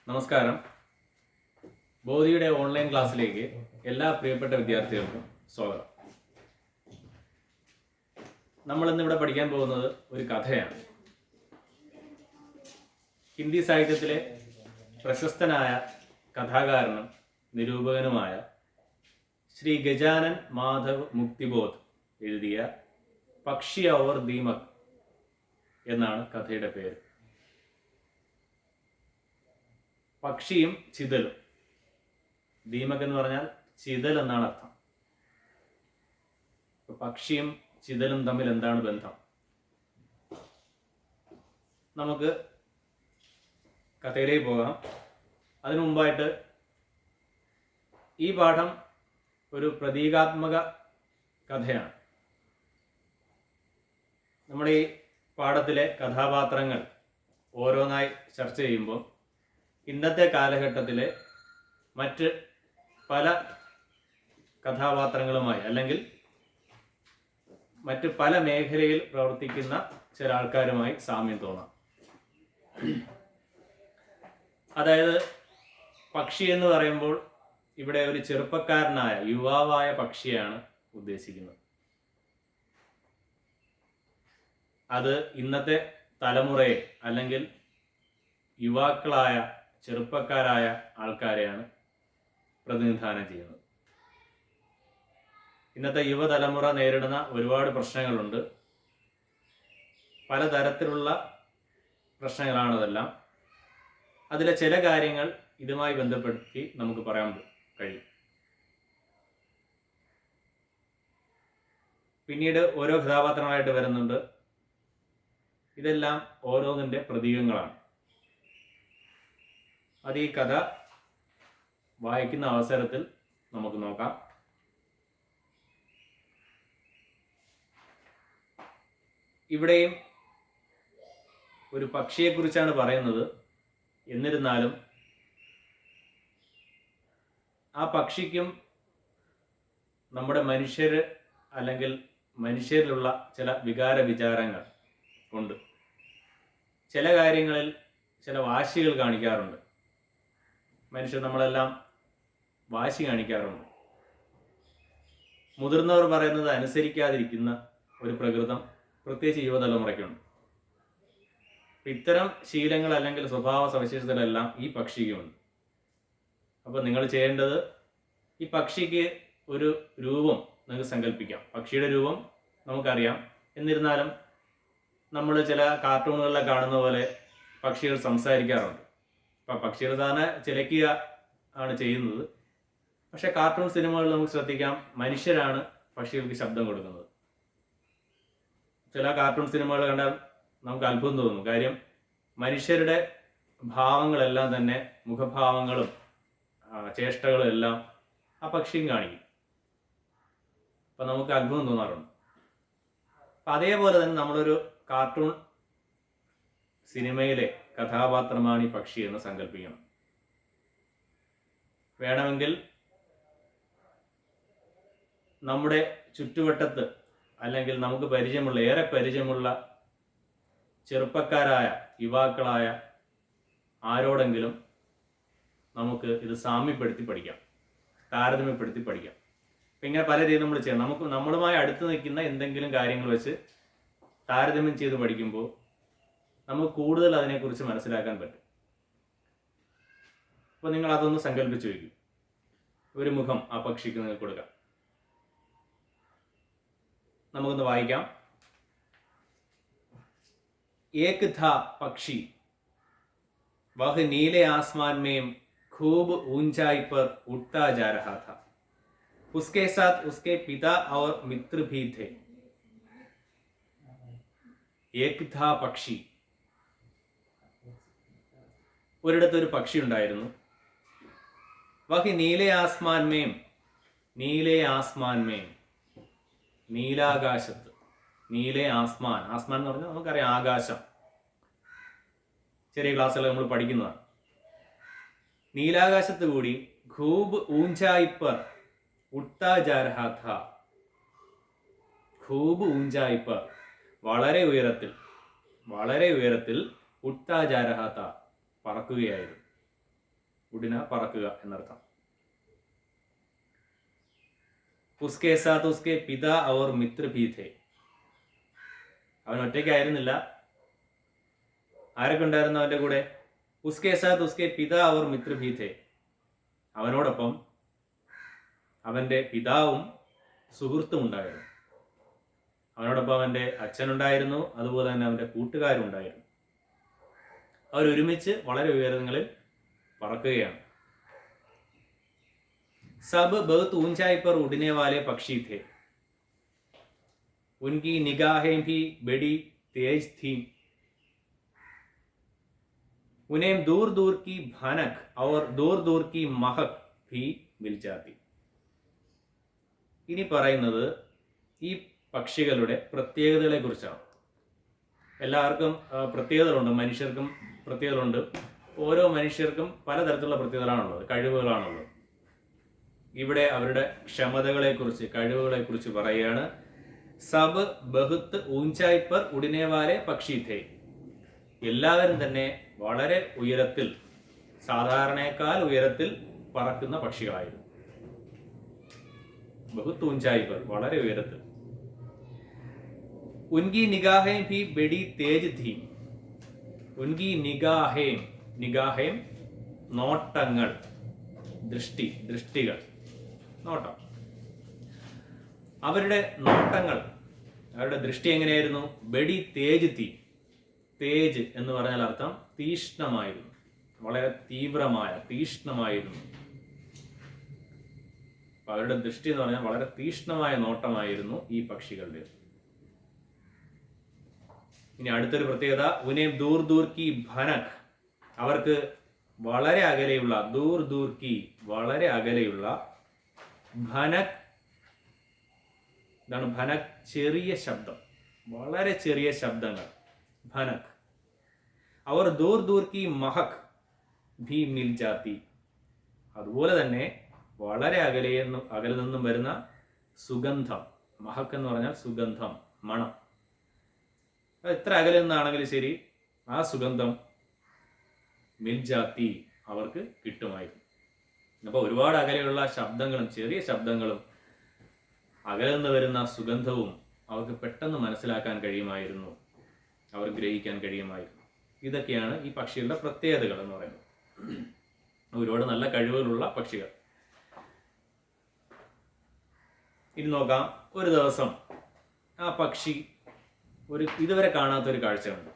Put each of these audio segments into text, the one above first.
നമസ്കാരം. ബോധിയുടെ ഓൺലൈൻ ക്ലാസ്സിലേക്ക് എല്ലാ പ്രിയപ്പെട്ട വിദ്യാർത്ഥികൾക്കും സ്വാഗതം. നമ്മളിന്നിവിടെ പഠിക്കാൻ പോകുന്നത് ഒരു കഥയാണ്. ഹിന്ദി സാഹിത്യത്തിലെ പ്രശസ്തനായ കഥാകാരനും നിരൂപകനുമായ ശ്രീ ഗജാനൻ മാധവ് മുക്തിബോധ് എഴുതിയ പക്ഷി ഔർ ദീമക് എന്നാണ് കഥയുടെ പേര്. പക്ഷിയും ചിതലും. ദീമക് എന്ന് പറഞ്ഞാൽ ചിതൽ എന്നാണ് അർത്ഥം. പക്ഷിയും ചിതലും തമ്മിൽ എന്താണ് ബന്ധം? നമുക്ക് കഥയിലേക്ക് പോകാം. അതിനു മുമ്പായിട്ട് ഈ പാഠം ഒരു പ്രതീകാത്മക കഥയാണ്. നമ്മുടെ ഈ പാഠത്തിലെ കഥാപാത്രങ്ങൾ ഓരോന്നായി ചർച്ച ചെയ്യുമ്പോൾ ഇന്നത്തെ കാലഘട്ടത്തിലെ മറ്റ് പല കഥാപാത്രങ്ങളുമായി അല്ലെങ്കിൽ മറ്റ് പല മേഖലയിൽ പ്രവർത്തിക്കുന്ന ചില ആൾക്കാരുമായി സാമ്യം തോന്നാം. അതായത് പക്ഷി എന്ന് പറയുമ്പോൾ ഇവിടെ ഒരു ചെറുപ്പക്കാരനായ യുവാവായ പക്ഷിയാണ് ഉദ്ദേശിക്കുന്നത്. അത് ഇന്നത്തെ തലമുറയെ അല്ലെങ്കിൽ യുവാക്കളായ ചെറുപ്പക്കാരായ ആൾക്കാരെയാണ് പ്രതിനിധാനം ചെയ്യുന്നത്. ഇന്നത്തെ യുവതലമുറ നേരിടുന്ന ഒരുപാട് പ്രശ്നങ്ങളുണ്ട്. പലതരത്തിലുള്ള പ്രശ്നങ്ങളാണതെല്ലാം. അതിലെ ചില കാര്യങ്ങൾ ഇതുമായി ബന്ധപ്പെടുത്തി നമുക്ക് പറയാൻ കഴിയും. പിന്നീട് ഓരോ കഥാപാത്രങ്ങളായിട്ട് വരുന്നുണ്ട്. ഇതെല്ലാം ഓരോന്നിൻ്റെ പ്രതീകങ്ങളാണ്. അത് ഈ കഥ വായിക്കുന്ന അവസരത്തിൽ നമുക്ക് നോക്കാം. ഇവിടെയും ഒരു പക്ഷിയെക്കുറിച്ചാണ് പറയുന്നത്. എന്നിരുന്നാലും ആ പക്ഷിക്കും നമ്മുടെ മനുഷ്യർ അല്ലെങ്കിൽ മനുഷ്യരിലുള്ള ചില വികാര വിചാരങ്ങൾ ഉണ്ട്. ചില കാര്യങ്ങളിൽ ചില വാശികൾ കാണിക്കാറുണ്ട്. മനുഷ്യർ നമ്മളെല്ലാം വാശി കാണിക്കാറുണ്ട്. മുതിർന്നവർ പറയുന്നത് അനുസരിക്കാതിരിക്കുന്ന ഒരു പ്രകൃതം പ്രത്യേകിച്ച് യുവതലമുറയ്ക്കുണ്ട്. ഇത്തരം ശീലങ്ങൾ അല്ലെങ്കിൽ സ്വഭാവ സവിശേഷതകളെല്ലാം ഈ പക്ഷിക്കുമുണ്ട്. അപ്പോൾ നിങ്ങൾ ചെയ്യേണ്ടത് ഈ പക്ഷിക്ക് ഒരു രൂപം നിങ്ങൾക്ക് സങ്കല്പിക്കാം. പക്ഷിയുടെ രൂപം നമുക്കറിയാം. എന്നിരുന്നാലും നമ്മൾ ചില കാർട്ടൂണുകളിലൊക്കെ കാണുന്ന പോലെ പക്ഷികൾ സംസാരിക്കാറുണ്ട്. അപ്പം പക്ഷികൾ സാധാരണ ചിലയ്ക്കുക ആണ് ചെയ്യുന്നത്. പക്ഷെ കാർട്ടൂൺ സിനിമകളിൽ നമുക്ക് ശ്രദ്ധിക്കാം, മനുഷ്യരാണ് പക്ഷികൾക്ക് ശബ്ദം കൊടുക്കുന്നത്. ചില കാർട്ടൂൺ സിനിമകൾ കണ്ടാൽ നമുക്ക് അത്ഭുതം തോന്നും. കാര്യം മനുഷ്യരുടെ ഭാവങ്ങളെല്ലാം തന്നെ, മുഖഭാവങ്ങളും ചേഷ്ടകളും എല്ലാം ആ പക്ഷിയും കാണിക്കും. അപ്പം നമുക്ക് അത്ഭുതം തോന്നാറുണ്ട്. അപ്പം അതേപോലെ തന്നെ നമ്മളൊരു കാർട്ടൂൺ സിനിമയിലെ കഥാപാത്രമാണ് ഈ പക്ഷി എന്ന് സങ്കല്പിക്കണം. വേണമെങ്കിൽ നമ്മുടെ ചുറ്റുവട്ടത്ത് അല്ലെങ്കിൽ നമുക്ക് ഏറെ പരിചയമുള്ള ചെറുപ്പക്കാരായ യുവാക്കളായ ആരോടെങ്കിലും നമുക്ക് ഇത് സാമ്യപ്പെടുത്തി പഠിക്കാം, താരതമ്യപ്പെടുത്തി പഠിക്കാം. അപ്പം ഇങ്ങനെ പല രീതിയിൽ നമ്മൾ ചെയ്യാം. നമ്മളുമായി അടുത്ത് നിൽക്കുന്ന എന്തെങ്കിലും കാര്യങ്ങൾ വെച്ച് താരതമ്യം ചെയ്ത് പഠിക്കുമ്പോൾ നമുക്ക് കൂടുതൽ അതിനെക്കുറിച്ച് മനസ്സിലാക്കാൻ പറ്റും. അപ്പോൾ നിങ്ങൾ അതൊന്ന് സങ്കല്പിച്ച് വയ്ക്കും. ഒരു മുഖം ആ പക്ഷിക്ക് നിങ്ങൾക്ക് കൊടുക്കാം. നമുക്കൊന്ന് വായിക്കാം. एक था पक्षी, वह नीले आसमान में खूब ऊंचाई पर उड़ता जा रहा था. उसके साथ उसके पिता और मित्र भी थे. एक था പക്ഷി. ഒരിടത്തൊരു പക്ഷി ഉണ്ടായിരുന്നു. വഹി നീലെ ആസ്മാൻ മേം, നീലെ ആസ്മാൻ മേം, നീലാകാശത്ത്. നീലെ ആസ്മാൻ, ആസ്മാൻ എന്ന് പറഞ്ഞാൽ നമുക്കറിയാം ആകാശം. ചെറിയ ക്ലാസ്സുകൾ നമ്മൾ പഠിക്കുന്നതാണ്. നീലാകാശത്ത് കൂടി ഖൂബ് ഊഞ്ചായി പർ ഉഡ്താ ജാ രഹാ ഥാ. ഖൂബ് ഊഞ്ചായി പർ, വളരെ ഉയരത്തിൽ ഉഡ്താ ജാ രഹാ ഥാ, പറക്കുകയായിരുന്നു. ഉഡിന പറക്കുക എന്നർത്ഥം. ഉസ്കെ സാത്ത് ഉസ്കെ പിതാ ഔർ മിത്ര ഭീ ഥേ. അവൻ ഒറ്റയ്ക്കായിരുന്നില്ല. ആരൊക്കെ ഉണ്ടായിരുന്നു അവൻ്റെ കൂടെ? ഉസ്കെ സാത്ത് ഉസ്കെ പിതാ ഔർ മിത്ര ഭീ ഥേ. അവനോടൊപ്പം അവൻ്റെ പിതാവും സുഹൃത്തും ഉണ്ടായിരുന്നു. അവനോടൊപ്പം അവൻ്റെ അച്ഛനുണ്ടായിരുന്നു, അതുപോലെ തന്നെ അവൻ്റെ കൂട്ടുകാരും ഉണ്ടായിരുന്നു. അവരൊരുമിച്ച് വളരെ ഉയരങ്ങളിൽ പറക്കുകയാണ്. സബ് ബഹുത് ഊഞ്ചായി पर उड़ने वाले पक्षी थे. उनकी निगाहें भी बड़ी तेज थीं. उन्हें दूर दूर की भनक और दूर दूर की महक भी मिल जाती. ഇനി പറയുന്നത് ഈ പക്ഷികളുടെ പ്രത്യേകതകളെ കുറിച്ചാണ്. എല്ലാവർക്കും പ്രത്യേകതകളുണ്ട്, മനുഷ്യർക്കും പ്രത്യേകതകളുണ്ട്. ഓരോ മനുഷ്യർക്കും പലതരത്തിലുള്ള പ്രത്യേകതകളാണുള്ളത്, കഴിവുകളാണുള്ളത്. ഇവിടെ അവരുടെ ക്ഷമതകളെക്കുറിച്ച്, കഴിവുകളെക്കുറിച്ച് പറയുകയാണ്. സബ് ബഹുത്ത് ഊഞ്ചായി പർ ഉടിനെ വാലെ പക്ഷി ഥേ. എല്ലാവരും തന്നെ വളരെ ഉയരത്തിൽ, സാധാരണയേക്കാൾ ഉയരത്തിൽ പറക്കുന്ന പക്ഷികളായിരുന്നു. ബഹുത്ത് ഊഞ്ചായി പർ, വളരെ ഉയരത്തിൽ. ഉൻകി നിഗാഹേം ഭി ബഡി തേജ് ഥീ. ഉൻകി നിഗാഹേം, നിഗാഹേം നോട്ടങ്ങൾ, ദൃഷ്ടി, ദൃഷ്ടികൾ, നോട്ടം. അവരുടെ നോട്ടങ്ങൾ, അവരുടെ ദൃഷ്ടി എങ്ങനെയായിരുന്നു? ബഡി തേജ് ഥീ. തേജ് എന്ന് പറഞ്ഞാൽ അർത്ഥം തീഷ്ണമായിരുന്നു, വളരെ തീവ്രമായ, തീഷ്ണമായിരുന്നു. അവരുടെ ദൃഷ്ടി എന്ന് പറഞ്ഞാൽ വളരെ തീഷ്ണമായ നോട്ടമായിരുന്നു ഈ പക്ഷികളുടെ. ഇനി അടുത്തൊരു പ്രത്യേകത, ഉനേ ദൂർ ദൂർ കി ഭനക്. അവർക്ക് വളരെ അകലെയുള്ള, ദൂർ ദൂർ കി, വളരെ അകലെയുള്ള, ഭനക്, ഇതാണ് ഭനക്, ചെറിയ ശബ്ദം, വളരെ ചെറിയ ശബ്ദങ്ങൾ, ഭനക്. അവർ ദൂർ ദൂർ കി മഹക് ഭി മിൽ ജാത്തി. അതുപോലെ തന്നെ വളരെ അകലെ നിന്നും വരുന്ന സുഗന്ധം. മഹക് എന്ന് പറഞ്ഞാൽ സുഗന്ധം, മണം. എത്ര അകലെ നിന്നാണെങ്കിലും ശരി, ആ സുഗന്ധം മിൽജാത്തി, അവർക്ക് കിട്ടുമായിരുന്നു. അപ്പോൾ ഒരുപാട് അകലെയുള്ള ശബ്ദങ്ങളും ചെറിയ ശബ്ദങ്ങളും അകലെ നിന്ന് വരുന്ന സുഗന്ധവും അവർക്ക് പെട്ടെന്ന് മനസ്സിലാക്കാൻ കഴിയുമായിരുന്നു, അവർ ഗ്രഹിക്കാൻ കഴിയുമായിരുന്നു. ഇതൊക്കെയാണ് ഈ പക്ഷികളുടെ പ്രത്യേകതകൾ എന്ന് പറയുന്നത്. ഒരുപാട് നല്ല കഴിവുകളുള്ള പക്ഷികൾ. ഇനി നോക്കാം, ഒരു ദിവസം ആ പക്ഷി ഒരു ഇതുവരെ കാണാത്തൊരു കാഴ്ച കണ്ടു.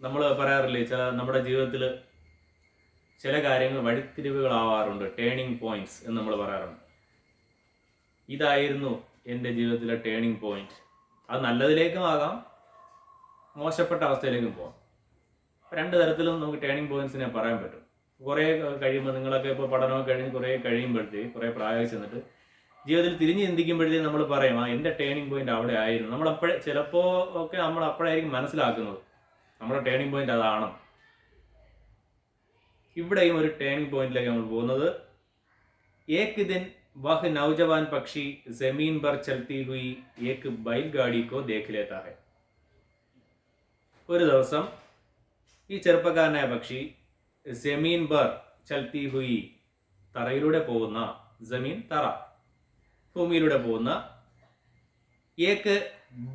നമ്മൾ പറയാറില്ലേ, നമ്മുടെ ജീവിതത്തിൽ ചില കാര്യങ്ങൾ വഴിത്തിരിവുകളാവാറുണ്ട്, ടേണിംഗ് പോയിന്റ്സ് എന്ന് നമ്മൾ പറയാറുണ്ട്. ഇതായിരുന്നു എൻ്റെ ജീവിതത്തിലെ ടേണിംഗ് പോയിന്റ്. അത് നല്ലതിലേക്കും ആകാം, മോശപ്പെട്ട അവസ്ഥയിലേക്കും പോകാം. രണ്ട് തരത്തിലും നമുക്ക് ടേണിംഗ് പോയിന്റ്സിനെ പറയാൻ പറ്റും. കുറേ കഴിയുമ്പോൾ, നിങ്ങളൊക്കെ ഇപ്പോൾ പഠനമൊക്കെ കഴിഞ്ഞ് കുറേ കഴിയുമ്പോഴത്തേക്ക്, കുറേ പ്രായം ചെന്നിട്ട് ജീവിതത്തിൽ തിരിഞ്ഞ് ചിന്തിക്കുമ്പോഴത്തേക്ക് നമ്മൾ പറയും, എൻ്റെ ടേണിംഗ് പോയിന്റ് അവിടെ ആയിരുന്നു. നമ്മളപ്പോഴേ, ചിലപ്പോൾ ഒക്കെ നമ്മൾ അപ്പോഴായിരിക്കും മനസ്സിലാക്കുന്നത് നമ്മുടെ ടേണിംഗ് പോയിന്റ് അതാണ്. ഇവിടെയും ഒരു ടേണിംഗ് പോയിന്റിലേക്ക് നമ്മൾ പോകുന്നത്. ഏക് ദിൻ വഹ് നൗജവാൻ പക്ഷി ജമീൻ पर चलती हुई एक बैलगाड़ी को देख लेता है. ഒരു ദിവസം ഈ ചെറുപ്പക്കാരനായ പക്ഷി ജമീൻ पर चलती हुई, തറയിലൂടെ പോകുന്ന, ജമീൻ തറ, ഭൂമിയിലൂടെ പോകുന്ന, ഏക്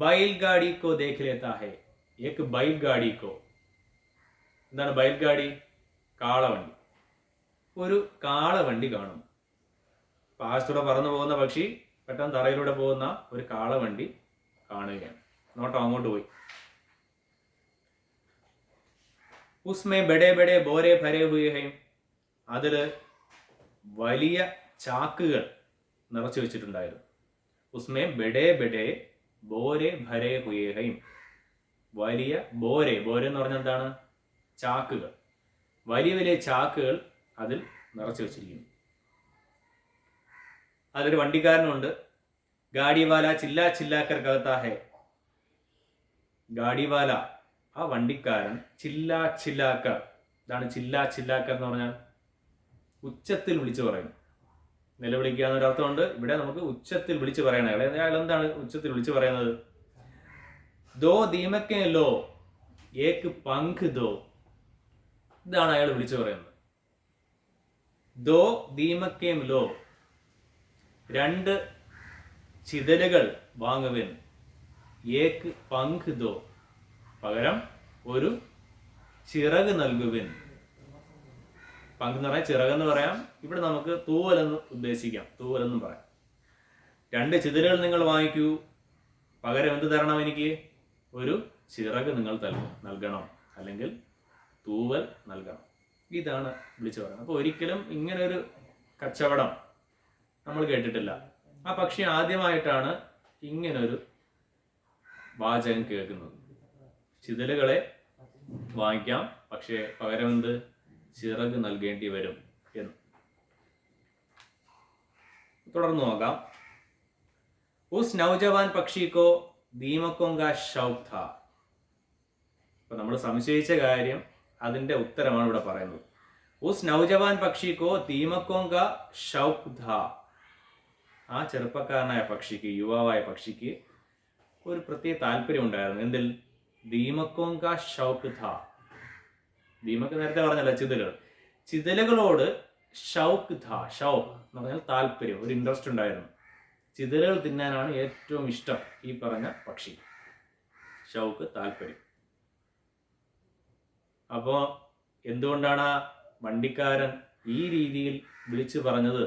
बैलगाड़ी को देख लेता है. ഏക് बैलगाड़ी को, എന്താണ് बैलगाड़ी? കാളവണ്ടി. ഒരു കാളവണ്ടി കാണും. ആകാശത്തൂടെ പറന്നു പോകുന്ന പക്ഷി പെട്ടെന്ന് തറയിലൂടെ പോകുന്ന ഒരു കാളവണ്ടി കാണുകയാണ്. നോട്ടം അങ്ങോട്ട് പോയി. ഉസ്മേ ബഡേ ബഡേ ബോരെ ഭരേ ഹുയേ ഹൈ. അതിൽ വലിയ ചാക്കുകൾ നിറച്ചു വെച്ചിട്ടുണ്ടായിരുന്നു. ഉസ്മേ ബഡേ ബഡേ ബോരെ ഭരേ ഹുയേ ഹൈ. വലിയ ബോരെ, ബോരെ എന്ന് പറഞ്ഞാൽ എന്താണ്? ചാക്കുകൾ. വലിയ വലിയ ചാക്കുകൾ അതിൽ നിറച്ചു വെച്ചിരിക്കുന്നു. അതിലൊരു വണ്ടിക്കാരനുണ്ട്. ഗാഡിവാല ചില്ലാ ചില്ലാക്കർ കഹത്താ ഹെ. ഗാഡിവാല, ആ വണ്ടിക്കാരൻ, ചില്ലാ ചില്ലാക്കർ. ഇതാണ് ചില്ലാ ചില്ലാക്കർ എന്ന് പറഞ്ഞാൽ ഉച്ചത്തിൽ വിളിച്ചു പറയും. നിലവിളിക്കുക എന്നൊരർത്ഥമുണ്ട്. ഇവിടെ നമുക്ക് ഉച്ചത്തിൽ വിളിച്ചു പറയണേ. അയാൾ എന്താണ് ഉച്ചത്തിൽ വിളിച്ചു പറയുന്നത്? ദോ ദീമക്കേ ലോ ഏക് പങ്ക് ദോ. ഇതാണ് അയാൾ വിളിച്ചു പറയുന്നത്. ദോ ദീമക്കേം ലോ, 2 ചിതലുകൾ വാങ്ങുവിൻ. ഏക് പങ്ക് ദോ, പകരം ഒരു ചിറക് നൽകുവിൻ. പങ്ക് എന്ന് പറയാം, ചിറകെന്ന് പറയാം. ഇവിടെ നമുക്ക് തൂവലെന്ന് ഉദ്ദേശിക്കാം, തൂവലെന്നും പറയാം. 2 ചിതലുകൾ നിങ്ങൾ വാങ്ങിക്കൂ, പകരം എന്ത് തരണം എനിക്ക്? ഒരു ചിറക് നിങ്ങൾ നൽകണം, അല്ലെങ്കിൽ തൂവൽ നൽകണം. ഇതാണ് വിളിച്ചു പറയുന്നത്. അപ്പോൾ ഒരിക്കലും ഇങ്ങനൊരു കച്ചവടം നമ്മൾ കേട്ടിട്ടില്ല. ആ പക്ഷി ആദ്യമായിട്ടാണ് ഇങ്ങനൊരു വാചകം കേൾക്കുന്നത്. ചിതലുകളെ വാങ്ങിക്കാം, പക്ഷേ പകരം എന്ത്? ചിറക് നൽകേണ്ടി വരും എന്ന്. തുടർന്ന് നോക്കാം. ഉസ് നൗജവാൻ പക്ഷിക്കോ ദീമക്കോं का शौक था. അപ്പൊ നമ്മൾ സംശയിച്ച കാര്യം അതിന്റെ ഉത്തരമാണ് ഇവിടെ പറയുന്നത്. ഉസ് നൗജവാൻ പക്ഷിക്കോ ദീമക്കോं का शौक था. ആ ചെറുപ്പക്കാരനായ പക്ഷിക്ക്, യുവാവായ പക്ഷിക്ക് ഒരു പ്രത്യേക താല്പര്യം ഉണ്ടായിരുന്നു. എന്തിൽ? ദീമക്കോं का शौक था. ദീമക്ക് നേരത്തെ പറഞ്ഞല്ലോ, ചിതലുകൾ. ചിതലുകളോട് ഷൗക്ക് ഥാ, ഷൗക്ക് എന്ന് പറഞ്ഞാൽ താല്പര്യം, ഒരു ഇൻട്രസ്റ്റ് ഉണ്ടായിരുന്നു. ചിതലുകൾ തിന്നാനാണ് ഏറ്റവും ഇഷ്ടം ഈ പറഞ്ഞ പക്ഷി. ഷൗക്ക്, താല്പര്യം. അപ്പോ എന്തുകൊണ്ടാണ് ആ വണ്ടിക്കാരൻ ഈ രീതിയിൽ വിളിച്ചു പറഞ്ഞത്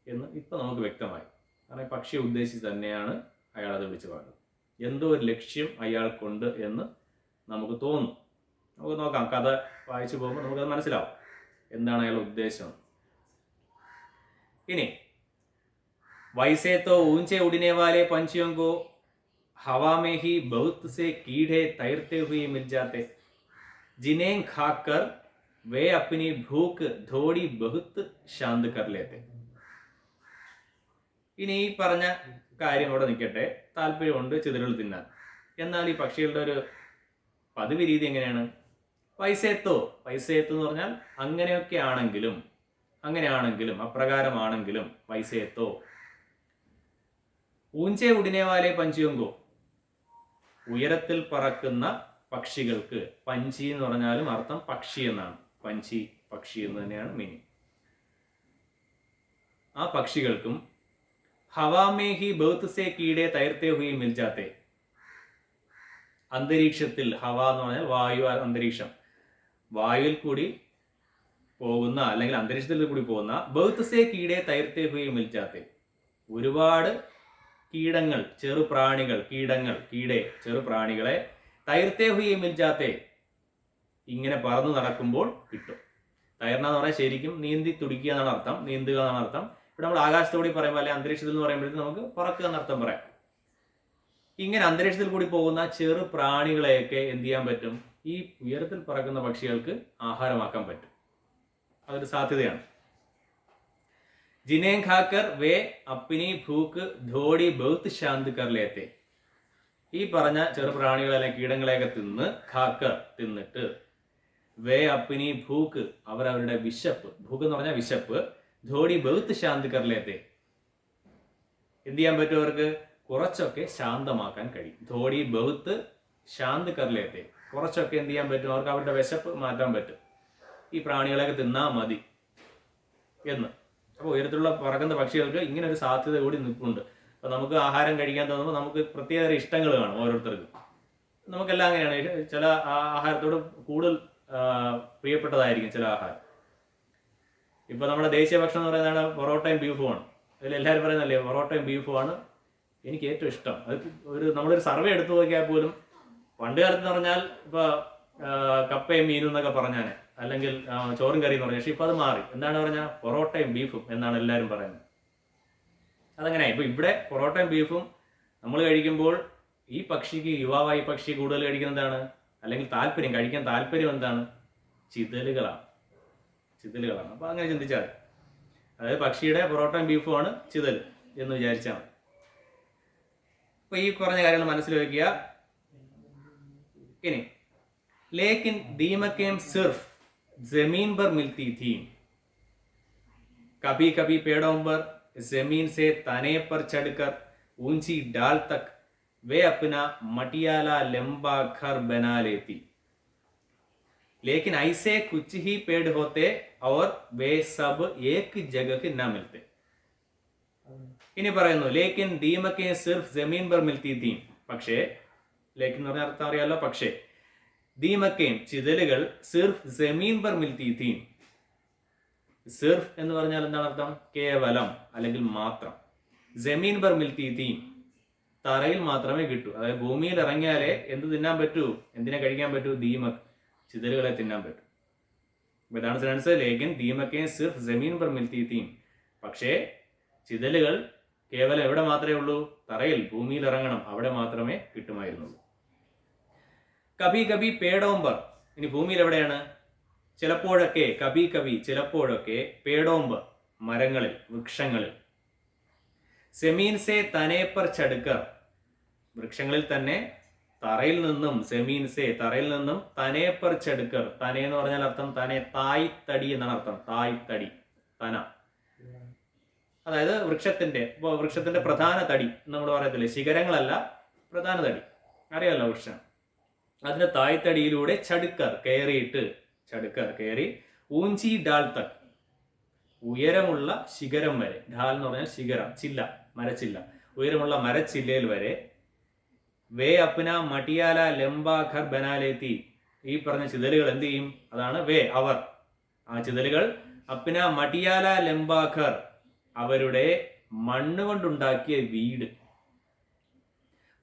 എന്ന് ഇപ്പൊ നമുക്ക് വ്യക്തമായി. കാരണം പക്ഷിയെ ഉദ്ദേശിച്ച് തന്നെയാണ് അയാൾ അത് വിളിച്ചു പറഞ്ഞത്. എന്തോ ഒരു ലക്ഷ്യം അയാൾക്കുണ്ട് എന്ന് നമുക്ക് തോന്നും. നമുക്ക് നോക്കാം, കഥ വായിച്ചു പോകുമ്പോൾ നമുക്കത് മനസ്സിലാവും എന്താണ് അയാളുടെ ഉദ്ദേശം. ഇനി वैसे तो ऊंचे उड़ने वाले पंछियों को हवा में ही बहुत से कीड़े तैरते हुए मिल जाते, जिन्हें खाकर वे अपनी भूख थोड़ी बहुत शांत कर लेते. ഇനി ഈ പറഞ്ഞ കാര്യം അവിടെ നിൽക്കട്ടെ. താല്പര്യമുണ്ട് ചിതലുകൾ തിന്നാൻ. എന്നാൽ ഈ പക്ഷികളുടെ ഒരു പതിവ് രീതി എങ്ങനെയാണ്? പൈസയത്തോ എന്ന് പറഞ്ഞാൽ അങ്ങനെയാണെങ്കിലും അപ്രകാരമാണെങ്കിലും പൈസയത്തോ ഊഞ്ചെ ഉടിനേവാലെ പഞ്ചിയോങ്കോ, ഉയരത്തിൽ പറക്കുന്ന പക്ഷികൾക്ക്. പഞ്ചി എന്ന് പറഞ്ഞാലും അർത്ഥം പക്ഷി എന്നാണ്. പഞ്ചി, പക്ഷി എന്ന് തന്നെയാണ് മീനിങ്. ആ പക്ഷികൾക്കും ഹവാമേഹി ബഹുത് സേ കീടെ തൈർത്തേ ഹുയി മിൽജാത്തെ, അന്തരീക്ഷത്തിൽ, ഹവ എന്ന് പറഞ്ഞാൽ വായു, അന്തരീക്ഷം, വായുവിൽ കൂടി പോകുന്ന അല്ലെങ്കിൽ അന്തരീക്ഷത്തിൽ കൂടി പോകുന്ന ബഹുത് സേ കീടെ തൈർത്തേ ഹുയി മിൽജാത്തെ, ഒരുപാട് കീടങ്ങൾ, ചെറുപ്രാണികൾ, ചെറുപ്രാണികളെ തൈർത്തേ ഹുയി മിൽജാത്തെ, ഇങ്ങനെ പറന്നു നടക്കുമ്പോൾ കിട്ടും. തൈർന എന്ന് പറഞ്ഞാൽ ശരിക്കും നീന്തി തുടിക്കുക എന്നാണ് അർത്ഥം, നീന്തുക എന്നാണ് അർത്ഥം. ഇവിടെ നമ്മൾ ആകാശത്തോടി പറയുമ്പോൾ അല്ലെങ്കിൽ അന്തരീക്ഷത്തിൽ എന്ന് പറയുമ്പോഴത്തേക്ക് നമുക്ക് പറക്കുക എന്നർത്ഥം പറയാം. ഇങ്ങനെ അന്തരീക്ഷത്തിൽ കൂടി പോകുന്ന ചെറു പ്രാണികളെയൊക്കെ എന്ത് ചെയ്യാൻ പറ്റും? ഈ ഉയരത്തിൽ പറക്കുന്ന പക്ഷികൾക്ക് ആഹാരമാക്കാൻ പറ്റും. അതൊരു സാധ്യതയാണ്. जिन्हें खाकर वे अपनी भूख थोड़ी बहुत शांत कर लेते. ഈ പറഞ്ഞ ചെറുപ്രാണികളെ അല്ലെങ്കിൽ കീടങ്ങളെയൊക്കെ തിന്നിട്ട് വേ അപ്പിനി ഭൂക്ക്, അവരവരുടെ വിശപ്പ്, ഭൂക്ക് എന്ന് പറഞ്ഞാൽ വിശപ്പ്, ധോടി ബഹുത്ത് ശാന്ത് കർ ലേത്തെ, എന്ത് ചെയ്യാൻ പറ്റും? അവർക്ക് കുറച്ചൊക്കെ ശാന്തമാക്കാൻ കഴിയും. ധോടി ബഹുത്ത് ശാന്ത് കർ ലേത്തെ, കുറച്ചൊക്കെ എന്ത് ചെയ്യാൻ പറ്റും? അവർക്ക് അവരുടെ വിശപ്പ് മാറ്റാൻ പറ്റും. ഈ പ്രാണികളെയൊക്കെ തിന്നാ മതി എന്ന്. അപ്പോൾ ഉയരത്തിലുള്ള പറക്കുന്ന പക്ഷികൾക്ക് ഇങ്ങനെ ഒരു സാധ്യത കൂടി നിൽപ്പുണ്ട്. അപ്പോൾ നമുക്ക് ആഹാരം കഴിക്കാൻ തോന്നുമ്പോൾ നമുക്ക് പ്രത്യേക ഇഷ്ടങ്ങൾ കാണും ഓരോരുത്തർക്കും. നമുക്കെല്ലാം അങ്ങനെയാണ്. ചില ആഹാരത്തോട് കൂടുതൽ പ്രിയപ്പെട്ടതായിരിക്കും ചില ആഹാരം. ഇപ്പോൾ നമ്മുടെ ദേശീയ ഭക്ഷണം എന്ന് പറയുന്നതാണ് പൊറോട്ടയും ബീഫുമാണ്. അതിൽ എല്ലാവരും പറയുന്നല്ലേ പൊറോട്ടയും ബീഫുമാണ് എനിക്ക് ഏറ്റവും ഇഷ്ടം. അത് നമ്മളൊരു സർവേ എടുത്തു നോക്കിയാൽ പോലും പണ്ട് കാലത്ത് എന്ന് പറഞ്ഞാൽ ഇപ്പോൾ കപ്പയും മീനും എന്നൊക്കെ പറഞ്ഞാൽ, അല്ലെങ്കിൽ ചോറും കറിയും എന്ന് പറഞ്ഞാൽ, പക്ഷെ ഇപ്പം അത് മാറി. എന്താണ് പറഞ്ഞാൽ പൊറോട്ടയും ബീഫും എന്നാണ് എല്ലാവരും പറയുന്നത്. അതങ്ങനെ ഇപ്പം ഇവിടെ പൊറോട്ടയും ബീഫും നമ്മൾ കഴിക്കുമ്പോൾ ഈ പക്ഷിക്ക്, യുവാവായി പക്ഷി കൂടുതൽ കഴിക്കുന്നതാണ്, അല്ലെങ്കിൽ കഴിക്കാൻ താല്പര്യം എന്താണ്? ചിതലുകളാണ്. അപ്പോൾ അങ്ങനെ ചിന്തിച്ചാൽ മതി. അതായത് പക്ഷിയുടെ പൊറോട്ടയും ബീഫുമാണ് ചിതൽ എന്ന് വിചാരിച്ചാൽ മതി. അപ്പോൾ ഈ പറഞ്ഞ കാര്യങ്ങൾ മനസ്സിൽ വയ്ക്കുക. ഇനി लेकिन दीमकें सिर्फ जमीन पर मिलती थी, कभी कभी पेड़ों पर जमीन से तने पर चढ़कर ऊंची डाल तक वे अपना मटियाला लंबा घर बना लेती. लेकिन ऐसे कुछ ही पेड़ होते और वे सब एक जगह न मिलते. ഇനി പറയുന്നു ലേക്കിൻ ദീമക്കെ സിർഫ് ജമീൻ പർ മിൽത്തി തീ. പക്ഷേ ലേക്കിൻ എന്ന് പറഞ്ഞ അർത്ഥം അറിയാലോ. പക്ഷേ ദീമക്കയും ചിതലുകൾ സിർഫ് ജമീൻ പർ മിൽത്തി തീ. സിർഫ് എന്ന് പറഞ്ഞാൽ എന്താണ് അർത്ഥം? കേവലം അല്ലെങ്കിൽ മാത്രം. ജമീൻ പർ മിൽത്തി തീ, തറയിൽ മാത്രമേ കിട്ടൂ. അതായത് ഭൂമിയിൽ ഇറങ്ങിയാലേ എന്ത് തിന്നാൻ പറ്റൂ, എന്തിനെ കഴിക്കാൻ പറ്റൂ? ദീമക്, ചിതലുകളെ തിന്നാൻ പറ്റും. ഇതാണ് സെൻസ്. ലേക്കിൻ ദീമക്കെ സിർഫ് ജമീൻ പർ മിൽത്തി തീ. പക്ഷേ ചിതലുകൾ കേവലം എവിടെ മാത്രമേ ഉള്ളൂ? തറയിൽ, ഭൂമിയിൽ ഇറങ്ങണം, അവിടെ മാത്രമേ കിട്ടുമായിരുന്നുള്ളൂ. കബി കബി പേടോംബർ. ഇനി ഭൂമിയിൽ എവിടെയാണ്? ചിലപ്പോഴൊക്കെ, കബി കബി ചിലപ്പോഴൊക്കെ, പേടോംബർ മരങ്ങളിൽ, വൃക്ഷങ്ങളിൽ, സെമീൻ സെ തനേപ്പർ ചടുക്കർ വൃക്ഷങ്ങളിൽ തന്നെ, തറയിൽ നിന്നും, സെമീൻ സെ തറയിൽ നിന്നും, തനേപ്പർ ചടുക്കർ, തനെ എന്ന് പറഞ്ഞാൽ അർത്ഥം തനെ, തായ്തടി എന്നാണ് അർത്ഥം. തായ്തടി, തന, അതായത് വൃക്ഷത്തിന്റെ പ്രധാന തടി നമ്മൾ പറയത്തില്ലേ, ശിഖരങ്ങളല്ല, പ്രധാന തടി അറിയാലോ വൃക്ഷം. അതിന്റെ തായ്തടിയിലൂടെ ചടുക്കർ കയറി ഊഞ്ചി ഡാൽ തക് ഉയരമുള്ള ശിഖരം വരെ. ഡാൽ എന്ന് പറഞ്ഞാൽ ശിഖരം, ചില്ല, മരച്ചില്ല, ഉയരമുള്ള മരച്ചില്ലയിൽ വരെ. വേ അപ്ന മട്ടിയാല ലംബാ ഘർ ബനാലേത്തി. ഈ പറഞ്ഞ ചിതലുകൾ എന്ത് ചെയ്യും? അതാണ് വേ, അവർ. ആ ചിതലുകൾ അപ്ന മട്ടിയാല ലംബാ ഘർ, അവരുടെ മണ്ണുകൊണ്ടുണ്ടാക്കിയ വീട്,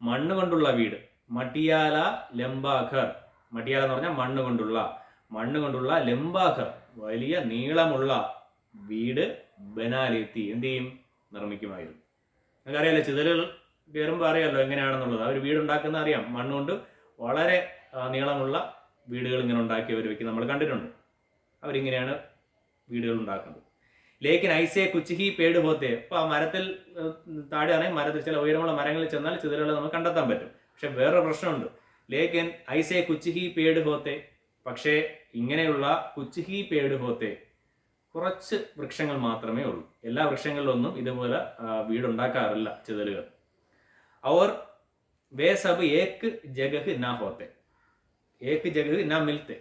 മണ്ണുകൊണ്ടുള്ള വീട്. മട്ടിയാല ലംബാഘർ, മട്ടിയാല എന്ന് പറഞ്ഞാൽ മണ്ണുകൊണ്ടുള്ള ലംബാഘർ, വലിയ നീളമുള്ള വീട്. ബനാലെത്തി, എന്ത് ചെയ്യും? നിർമ്മിക്കുമായിരുന്നു. നമുക്കറിയാലോ, ചിതലുകൾ കയറുമ്പോൾ അറിയാമല്ലോ എങ്ങനെയാണെന്നുള്ളത്. അവർ വീടുണ്ടാക്കുന്ന അറിയാം. മണ്ണുകൊണ്ട് വളരെ നീളമുള്ള വീടുകൾ ഇങ്ങനെ ഉണ്ടാക്കിയവർ വെക്കും, നമ്മൾ കണ്ടിട്ടുണ്ട്. അവരിങ്ങനെയാണ് വീടുകൾ ഉണ്ടാക്കുന്നത്. ലേക്കിൻ ഐസെ കുച്ചിഹി പേട് പോത്തെ. അപ്പോൾ ആ മരത്തിൽ താഴെയാണെങ്കിൽ മരത്തിൽ ചില ഉയരമുള്ള മരങ്ങളിൽ ചെന്നാൽ ചിതലുകളെ നമുക്ക് കണ്ടെത്താൻ പറ്റും. പക്ഷെ വേറൊരു പ്രശ്നമുണ്ട്. ലേക്കിൻ ഐസെ കുച്ചിഹി പേട് പോത്തെ. പക്ഷേ ഇങ്ങനെയുള്ള കുച്ചിഹി പേട് പോത്തെ കുറച്ച് വൃക്ഷങ്ങൾ മാത്രമേ ഉള്ളൂ. എല്ലാ വൃക്ഷങ്ങളിലൊന്നും ഇതുപോലെ വീടുണ്ടാക്കാറില്ല ചിതലുകൾ. അവർ വേ സബ് ഏക് ജഗഹ് നാ ഹോത്തെ, ഏക് ജഗഹ് നാ മിൽത്തെ.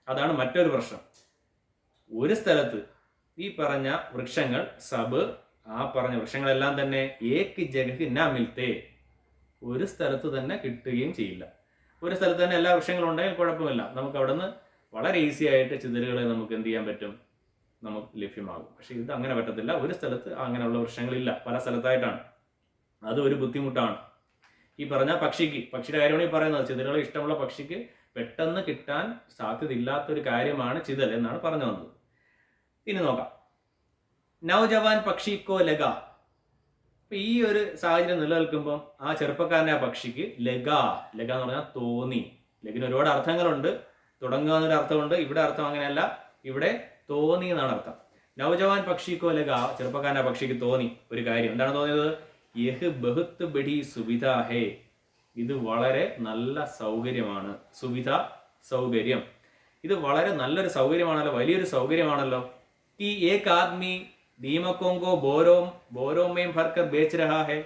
അതാണ് മറ്റൊരു പ്രശ്നം. ഒരു സ്ഥലത്ത് ഈ പറഞ്ഞ വൃക്ഷങ്ങൾ, സബ്, ആ പറഞ്ഞ വൃക്ഷങ്ങളെല്ലാം തന്നെ ഏക് ജഗഹ് നാ മിൽത്തെ, ഒരു സ്ഥലത്ത് തന്നെ കിട്ടുകയും ചെയ്യില്ല. ഒരു സ്ഥലത്ത് തന്നെ എല്ലാ വൃക്ഷങ്ങളും ഉണ്ടെങ്കിൽ കുഴപ്പമില്ല, നമുക്ക് അവിടെ നിന്ന് വളരെ ഈസി ആയിട്ട് ചിതലുകളെ നമുക്ക് എന്ത് ചെയ്യാൻ പറ്റും? നമുക്ക് ലഭ്യമാകും. പക്ഷെ ഇത് അങ്ങനെ പറ്റത്തില്ല. ഒരു സ്ഥലത്ത് അങ്ങനെയുള്ള വൃക്ഷങ്ങളില്ല, പല സ്ഥലത്തായിട്ടാണ്. അത് ഒരു ബുദ്ധിമുട്ടാണ്. ഈ പറഞ്ഞ പക്ഷിയുടെ കാര്യമാണ് ഈ പറയുന്നത്. ചിതലുകൾ ഇഷ്ടമുള്ള പക്ഷിക്ക് പെട്ടെന്ന് കിട്ടാൻ സാധ്യതയില്ലാത്തൊരു കാര്യമാണ് ചിതൽ എന്നാണ് പറഞ്ഞു വന്നത്. ഇനി നോക്കാം. നൗജവാൻ പക്ഷിക്കോ ലഗ. ഈ ഒരു സാഹചര്യം നിലനിൽക്കുമ്പോൾ ആ ചെറുപ്പക്കാരനെ ആ പക്ഷിക്ക് ലഗ എന്ന് പറഞ്ഞാൽ തോന്നി. ലഗിന് ഒരുപാട് അർത്ഥങ്ങളുണ്ട്. തുടങ്ങുക എന്നൊരു അർത്ഥമുണ്ട്. ഇവിടെ അർത്ഥം അങ്ങനെയല്ല, ഇവിടെ തോന്നി എന്നാണ് അർത്ഥം. നൗജവാൻ പക്ഷിക്കോ ലഗ, ചെറുപ്പക്കാരൻ ആ പക്ഷിക്ക് തോന്നി ഒരു കാര്യം. എന്താണ് തോന്നിയത്? യഹ് ബഹുത് ബഡി സുവിധ ഹേ, ഇത് വളരെ നല്ല സൗകര്യമാണ്. സുവിധ, സൗകര്യം. ഇത് വളരെ നല്ലൊരു സൗകര്യമാണല്ലോ, വലിയൊരു സൗകര്യമാണല്ലോ. कि एक आदमी दीमकों को बोरों में भरकर बेच रहा है.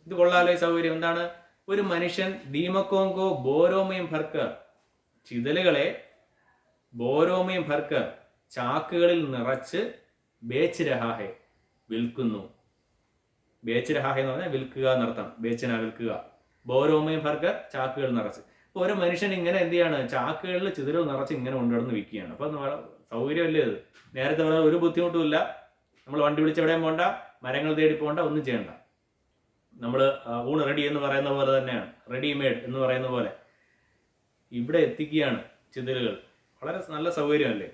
ഇത് കൊള്ളാലോ ഈ സൗകര്യം. എന്താണ്? ഒരു മനുഷ്യൻ ദീമക്കോങ്കോ ബോരോമയും ഭർക്കർ, ചിതലുകളെ ബോരോമയും ഭർക്കർ ചാക്കുകളിൽ നിറച്ച് ബേച്ച് രഹാഹെ വിൽക്കുന്നു. ബേച്ച് രഹാഹെ എന്ന് പറഞ്ഞാൽ വിൽക്കുക എന്നർത്ഥം. ബേച്ചന വിൽക്കുക. ബോരോമയും ഭർക്കർ ചാക്കുകൾ നിറച്ച്. അപ്പോൾ ഒരു മനുഷ്യൻ ഇങ്ങനെ എന്ത് ചെയ്യാണ്? ചാക്കുകളിൽ ചിതലുകൾ നിറച്ച് ഇങ്ങനെ കൊണ്ടുവന്ന് വിൽക്കുകയാണ്. അപ്പൊ സൗകര്യമല്ലേ ഇത്? നേരത്തെ പറയാൻ ഒരു ബുദ്ധിമുട്ടുമില്ല. നമ്മൾ വണ്ടി വിളിച്ച് എവിടെയും പോകണ്ട, മരങ്ങൾ തേടി പോകണ്ട, ഒന്നും ചെയ്യണ്ട. നമ്മൾ ഊണ് റെഡി എന്ന് പറയുന്ന പോലെ തന്നെയാണ്, റെഡിമെയ്ഡ് എന്ന് പറയുന്ന പോലെ ഇവിടെ എത്തിക്കുകയാണ് ചിതലുകൾ. വളരെ നല്ല സൗകര്യമല്ലേ?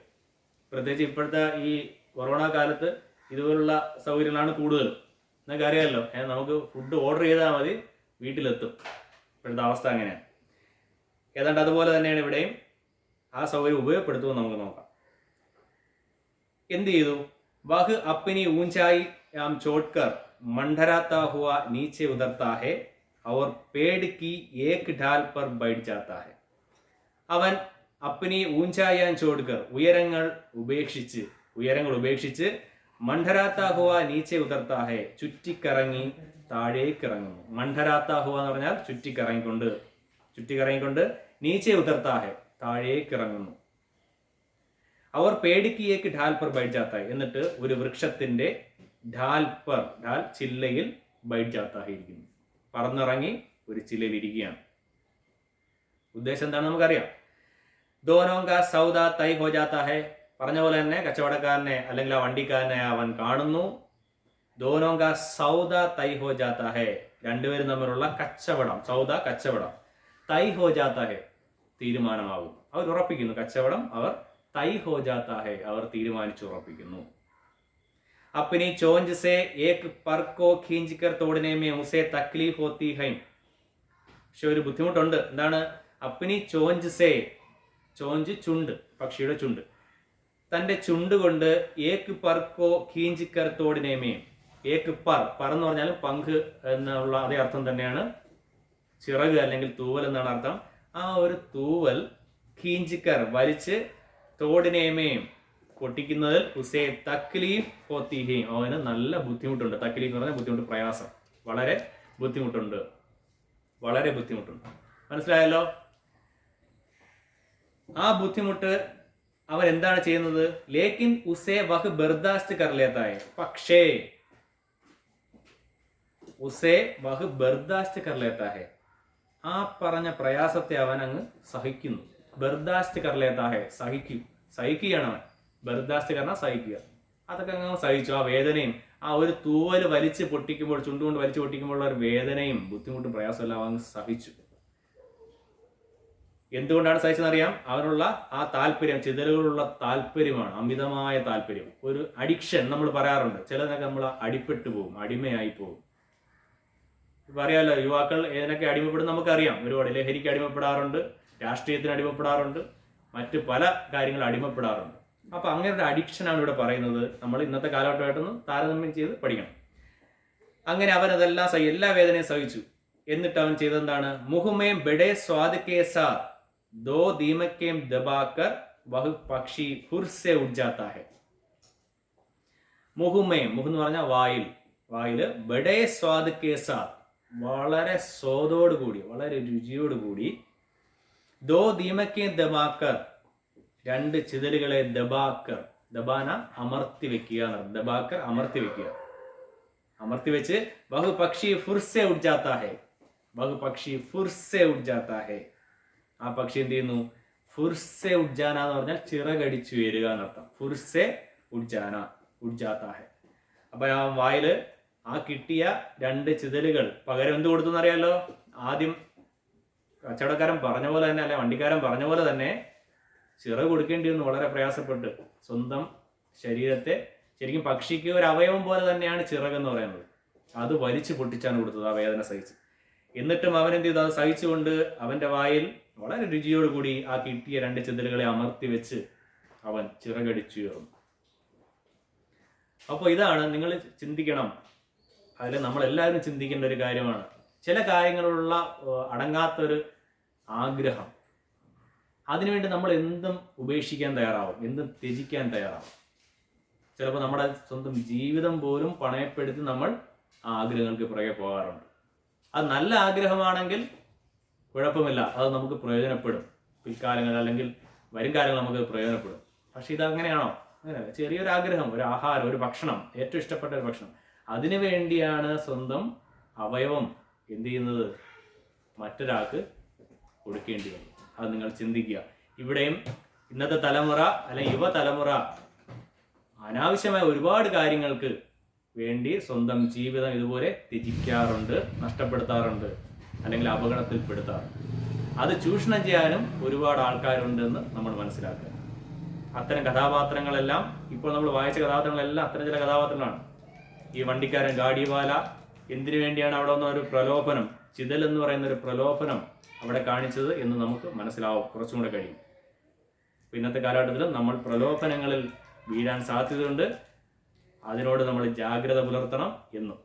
പ്രത്യേകിച്ച് ഇപ്പോഴത്തെ ഈ കൊറോണ കാലത്ത് ഇതുപോലുള്ള സൗകര്യങ്ങളാണ് കൂടുതലും. എന്നൊക്കെ അറിയാമല്ലോ. നമുക്ക് ഫുഡ് ഓർഡർ ചെയ്താൽ മതി, വീട്ടിലെത്തും. ഇപ്പോഴത്തെ അവസ്ഥ അങ്ങനെയാണ്. ഏതാണ്ട് അതുപോലെ തന്നെയാണ് ഇവിടെയും. ആ സൗകര്യം ഉപയോഗപ്പെടുത്തുമെന്ന് നമുക്ക് നോക്കാം. എന്ത് ചെയ്തു? വഹ് അപ്പനി ഊഞ്ചായി ആം ചോട്ട്കർ मंडराता हुआ नीचे उतरता है और पेड़ की एक ढाल पर बैठ जाता है. അവൻ അപ്പനി ഊഞ്ചായാൻ ചോട്ട്കർ ഉയരങ്ങൾ ഉപേക്ഷിച്ച് മണ്ഡരാത്ത ഹുവ നീച്ചെ ഉതർത്താ ഹെ ചുറ്റിക്കറങ്ങി താഴേക്ക് ഇറങ്ങുന്നു. മണ്ഡരാത്ത ഹുവ എന്ന് പറഞ്ഞാൽ ചുറ്റിക്കറങ്ങിക്കൊണ്ട് നീച്ചെ ഉതർത്താ ഹെ താഴേക്ക് ഇറങ്ങുന്നു. അവർ പേടിക്ക് ഏക്ക് ഢാൽ പർ ബൈഠ് ജാത്താ ഹൈ, എന്നിട്ട് ഒരു വൃക്ഷത്തിന്റെ ഢാൽ പർ, ഢാൽ ചില്ലയിൽ ബൈഠ് ജാത്താ ഹൈ ഇരിക്കുന്നു, പറന്നിറങ്ങി ഒരു ചില്ലയിൽ ഇരിക്കുകയാണ്. ഉദ്ദേശം എന്താണ് നമുക്കറിയാം. ദോനോ കാ സൗദ തൈ ഹോ ജാത്താ ഹൈ, പറഞ്ഞ പോലെ തന്നെ കച്ചവടക്കാരനെ അല്ലെങ്കിൽ ആ വണ്ടിക്കാരനെ അവൻ കാണുന്നു. ദോനോ കാ സൗദ തൈ ഹോ ജാത്താ ഹൈ, രണ്ടുപേരും തമ്മിലുള്ള കച്ചവടം, സൗദ കച്ചവടം, തൈ ഹോ ജാത്താ ഹൈ തീരുമാനമാകും. അവർ ഉറപ്പിക്കുന്നു കച്ചവടം, അവർ തൈ ഹോ ജാത്താ ഹൈ അവർ തീരുമാനിച്ചു ഉറപ്പിക്കുന്നു. अपनी चोंज से एक पर को खींचकर तोड़ने में उसे तकलीफ होती है. പക്ഷെ ഒരു ബുദ്ധിമുട്ടുണ്ട്. എന്താണ്? അപ്പനി ചോഞ്ച് സേ, ചോഞ്ച് ചുണ്ട്, പക്ഷിയുടെ ചുണ്ട്, തന്റെ ചുണ്ട് കൊണ്ട് ഏക്ക് പർക്കോ ഖീഞ്ചിക്കർ തോടിനേമേ, ഏക്ക് പർ, പറ എന്ന് പറഞ്ഞാൽ പങ്ക് എന്നുള്ള അതേ അർത്ഥം തന്നെയാണ് ചിറക് അല്ലെങ്കിൽ തൂവൽ എന്നാണ് അർത്ഥം. ആ ഒരു തൂവൽ ഖീഞ്ചിക്കർ വലിച്ച് തോടിനേമേയും പൊട്ടിക്കുന്നതിൽ ഉസേ തക്ലീഫ് ഹോത്തിഹി, അവന് നല്ല ബുദ്ധിമുട്ടുണ്ട്. തക്ലീഫ് എന്ന് പറഞ്ഞാൽ ബുദ്ധിമുട്ട്, പ്രയാസം, വളരെ ബുദ്ധിമുട്ടുണ്ട്, വളരെ ബുദ്ധിമുട്ടുണ്ട്. മനസ്സിലായല്ലോ? ആ ബുദ്ധിമുട്ട് അവൻ എന്താണ് ചെയ്യുന്നത്? ലേക്കിൻ ഉസേ വഹ് ബർദാസ്ത് കർ ലേതാ ഹൈ, പക്ഷേ ഉസേ വഹ് ബർദാസ്ത് കർ ലേതാ ഹൈ, ആ പറഞ്ഞ പ്രയാസത്തെ അവൻ അങ്ങ് സഹിക്കുന്നു. ബർദാസ്ത് കർ ലേതാ ഹൈ, സഹിക്കുകയാണ് അവൻ. ബർദാസ്ത് കർണ സഹിക്കുക, അതൊക്കെ അങ്ങ് സഹിച്ചു. ആ വേദനയും ആ ഒരു തൂവൽ വലിച്ച് പൊട്ടിക്കുമ്പോൾ, ചുണ്ടുകൊണ്ട് വലിച്ചു പൊട്ടിക്കുമ്പോഴുള്ള ഒരു വേദനയും ബുദ്ധിമുട്ടും പ്രയാസമെല്ലാം അവൻ സഹിച്ചു. എന്തുകൊണ്ടാണ് സഹിച്ചെന്നറിയാം? അവനുള്ള ആ താല്പര്യം, ചിതലുകളുള്ള താല്പര്യമാണ്, അമിതമായ താല്പര്യം, ഒരു അഡിക്ഷൻ നമ്മൾ പറയാറുണ്ട്. ചിലതൊക്കെ നമ്മൾ അടിപ്പെട്ടു പോകും, അടിമയായി പോകും. ഇപ്പം അറിയാമല്ലോ, യുവാക്കൾ ഏതിനൊക്കെ അടിമപ്പെടും നമുക്കറിയാം. ഒരുപാട് ലഹരിക്ക് അടിമപ്പെടാറുണ്ട്, രാഷ്ട്രീയത്തിന് അടിമപ്പെടാറുണ്ട്, മറ്റ് പല കാര്യങ്ങൾ അടിമപ്പെടാറുണ്ട്. അപ്പൊ അങ്ങനെ ഒരു അഡിക്ഷനാണ് ഇവിടെ പറയുന്നത്. നമ്മൾ ഇന്നത്തെ കാലഘട്ടമായിട്ടൊന്ന് താരതമ്യം ചെയ്ത് പഠിക്കണം. അങ്ങനെ അവൻ അതെല്ലാം എല്ലാ വേദനയും സഹിച്ചു. എന്നിട്ട് അവൻ ചെയ്തെന്താണ്? മുഹുമേം ബെഡേ സ്വാദ് കേ സാത്ത് ദോ ദീമക്കേം ദബാക്കർ വഹ് പക്ഷി ഫുർസെ ഉഡ്ജാത്താ ഹൈ. മുഹുമേം, മുഹ് എന്ന് പറഞ്ഞാൽ വായിൽ, വായില് ബെഡേ സ്വാദ് കേ സാത്ത്, വളരെ സ്വാദോടുകൂടി, വളരെ രുചിയോടുകൂടി, ദോ ദീമക്കേം ദബാക്കർ, രണ്ട് ചിതലുകളെ ദബാക്കർ, ദബാന അമർത്തി വെക്കുക, ദബാക്കർ അമർത്തി വെക്കുക, അമർത്തി വെച്ച് വഹ് പക്ഷി ഫുർസെ ഉഡ്ജാത്താ ഹൈ, വഹ് പക്ഷി ഫുർസെ ഉഡ്ജാത്താ ഹൈ, ആ പക്ഷി എന്ത് ചെയ്യുന്നു? ഫുർസെ ഉഡ്ജാന എന്ന് പറഞ്ഞാൽ ചിറകടിച്ചു വരിക എന്നർത്ഥം. ഫുർസെ ഉഡ്ജാന, ഉഡ്ജാത്താ ഹൈ. അപ്പൊ ആ വായില് ആ കിട്ടിയ രണ്ട് ചിതലുകൾ പകരം എന്ത് കൊടുത്തു എന്നറിയാലോ? ആദ്യം കച്ചവടക്കാരൻ പറഞ്ഞ പോലെ തന്നെ, അല്ലെ വണ്ടിക്കാരൻ പറഞ്ഞ പോലെ തന്നെ ചിറക് കൊടുക്കേണ്ടി വന്നു, വളരെ പ്രയാസപ്പെട്ട്. സ്വന്തം ശരീരത്തെ, ശരിക്കും പക്ഷിക്ക് ഒരു അവയവം പോലെ തന്നെയാണ് ചിറകെന്ന് പറയുന്നത്, അത് വലിച്ചു പൊട്ടിച്ചാണ് കൊടുത്തത് ആ വേദന സഹിച്ച്. എന്നിട്ടും അവൻ എന്ത് ചെയ്തു? അത് സഹിച്ചുകൊണ്ട് അവന്റെ വായിൽ വളരെ രുചിയോടുകൂടി ആ കിട്ടിയ രണ്ട് ചിതലുകളെ അമർത്തി വെച്ച് അവൻ ചിറകടിച്ചു കയറും. അപ്പോൾ ഇതാണ് നിങ്ങൾ ചിന്തിക്കണം, അതിൽ നമ്മളെല്ലാവരും ചിന്തിക്കേണ്ട ഒരു കാര്യമാണ്. ചില കാര്യങ്ങളുള്ള അടങ്ങാത്തൊരു ആഗ്രഹം, അതിനുവേണ്ടി നമ്മൾ എന്തും ഉപേക്ഷിക്കാൻ തയ്യാറാവും, എന്തും ത്യജിക്കാൻ തയ്യാറാവും. ചിലപ്പോൾ നമ്മുടെ സ്വന്തം ജീവിതം പോലും പണയപ്പെടുത്തി നമ്മൾ ആ ആഗ്രഹങ്ങൾക്ക് പുറകെ പോകാറുണ്ട്. അത് നല്ല ആഗ്രഹമാണെങ്കിൽ കുഴപ്പമില്ല, അത് നമുക്ക് പ്രയോജനപ്പെടും പിൽക്കാലങ്ങൾ, അല്ലെങ്കിൽ വരും കാലങ്ങൾ നമുക്ക് പ്രയോജനപ്പെടും. പക്ഷെ ഇതങ്ങനെയാണോ? അങ്ങനെ ചെറിയൊരു ആഗ്രഹം, ഒരു ആഹാരം, ഒരു ഭക്ഷണം, ഏറ്റവും ഇഷ്ടപ്പെട്ട ഒരു ഭക്ഷണം, അതിനു വേണ്ടിയാണ് സ്വന്തം അവയവം എന്ത് ചെയ്യുന്നത്? മറ്റൊരാൾക്ക് കൊടുക്കേണ്ടി വരും. അത് നിങ്ങൾ ചിന്തിക്കുക. ഇവിടെയും ഇന്നത്തെ തലമുറ അല്ലെങ്കിൽ യുവതലമുറ അനാവശ്യമായ ഒരുപാട് കാര്യങ്ങൾക്ക് വേണ്ടി സ്വന്തം ജീവിതം ഇതുപോലെ ത്യജിക്കാറുണ്ട്, നഷ്ടപ്പെടുത്താറുണ്ട്, അല്ലെങ്കിൽ അപകടത്തിൽപ്പെടുത്താറുണ്ട്. അത് ചൂഷണം ചെയ്യാനും ഒരുപാട് ആൾക്കാരുണ്ടെന്ന് നമ്മൾ മനസ്സിലാക്കുക. അത്തരം കഥാപാത്രങ്ങളെല്ലാം, ഇപ്പോൾ നമ്മൾ വായിച്ച കഥാപാത്രങ്ങളെല്ലാം അത്തരം ചില കഥാപാത്രങ്ങളാണ്. ഈ വണ്ടിക്കാരൻ ഗാഡിവാല എന്തിനു വേണ്ടിയാണ് അവിടെ വന്ന ഒരു പ്രലോഭനം, ചിതൽ എന്ന് പറയുന്ന ഒരു പ്രലോഭനം അവിടെ കാണിച്ചത് എന്ന് നമുക്ക് മനസ്സിലാവും, കുറച്ചും കൂടെ കഴിയും. ഇന്നത്തെ കാലഘട്ടത്തിൽ നമ്മൾ പ്രലോഭനങ്ങളിൽ വീഴാൻ സാധ്യതയുണ്ട്, അതിനോട് നമ്മൾ ജാഗ്രത പുലർത്തണം എന്നും.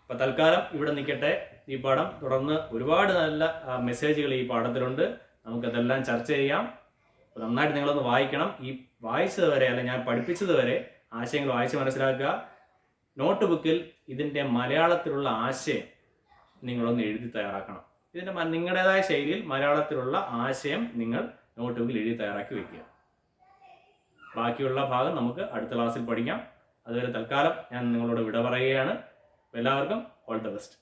അപ്പൊ തൽക്കാലം ഇവിടെ നിൽക്കട്ടെ ഈ പാഠം. തുടർന്ന് ഒരുപാട് നല്ല മെസ്സേജുകൾ ഈ പാഠത്തിലുണ്ട്, നമുക്കതെല്ലാം ചർച്ച ചെയ്യാം. നന്നായിട്ട് നിങ്ങളൊന്ന് വായിക്കണം. ഈ വായിച്ചത് വരെ, അല്ലെങ്കിൽ ഞാൻ പഠിപ്പിച്ചത് വരെ ആശയങ്ങൾ വായിച്ച് മനസ്സിലാക്കുക. നോട്ട് ബുക്കിൽ ഇതിൻ്റെ മലയാളത്തിലുള്ള ആശയം നിങ്ങളൊന്ന് എഴുതി തയ്യാറാക്കണം. ഇതിൻ്റെ നിങ്ങളുടേതായ ശൈലിയിൽ മലയാളത്തിലുള്ള ആശയം നിങ്ങൾ നോട്ട് ബുക്കിൽ എഴുതി തയ്യാറാക്കി വയ്ക്കുക. ബാക്കിയുള്ള ഭാഗം നമുക്ക് അടുത്ത ക്ലാസ്സിൽ പഠിക്കാം. അതുവരെ തൽക്കാലം ഞാൻ നിങ്ങളോട് വിട പറയുകയാണ്. എല്ലാവർക്കും ഓൾ ദ ബെസ്റ്റ്.